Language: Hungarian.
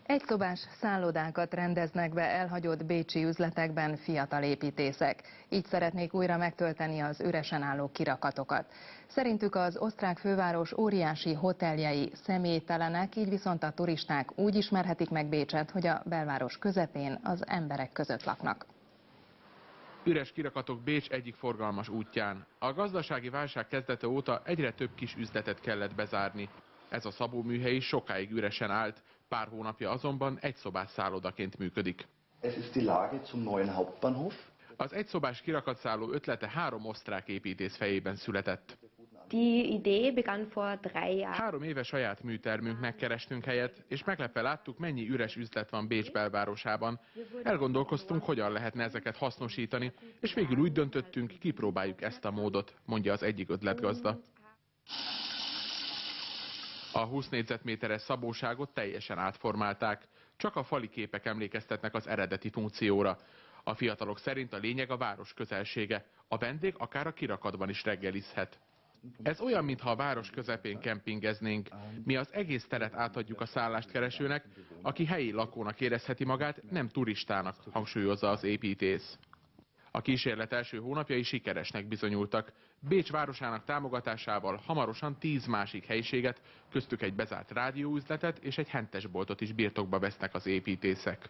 Egyszobás szállodákat rendeznek be elhagyott bécsi üzletekben fiatal építészek. Így szeretnék újra megtölteni az üresen álló kirakatokat. Szerintük az osztrák főváros óriási hoteljei személytelenek, így viszont a turisták úgy ismerhetik meg Bécset, hogy a belváros közepén az emberek között laknak. Üres kirakatok Bécs egyik forgalmas útján. A gazdasági válság kezdete óta egyre több kis üzletet kellett bezárni. Ez a szabóműhely is sokáig üresen állt, pár hónapja azonban egyszobás szállodaként működik. Ez ist die Lage zum neuen Hauptbahnhof. Az egyszobás kirakatszálló ötlete 3 osztrák építész fejében született. Die Idee begann vor 3 Jahren. 3 éve saját műtermünknek kerestünk helyet, és meglepve láttuk, mennyi üres üzlet van Bécs belvárosában. Elgondolkoztunk, hogyan lehetne ezeket hasznosítani, és végül úgy döntöttünk, kipróbáljuk ezt a módot, mondja az egyik ötletgazda. A 20 négyzetméteres szabóságot teljesen átformálták, csak a fali képek emlékeztetnek az eredeti funkcióra. A fiatalok szerint a lényeg a város közelsége, a vendég akár a kirakatban is reggelizhet. Ez olyan, mintha a város közepén kempingeznénk. Mi az egész teret átadjuk a szálláskeresőnek, aki helyi lakónak érezheti magát, nem turistának, hangsúlyozza az építész. A kísérlet első hónapjai sikeresnek bizonyultak. Bécs városának támogatásával hamarosan 10 másik helyiséget, köztük egy bezárt rádióüzletet és egy hentesboltot is birtokba vesznek az építészek.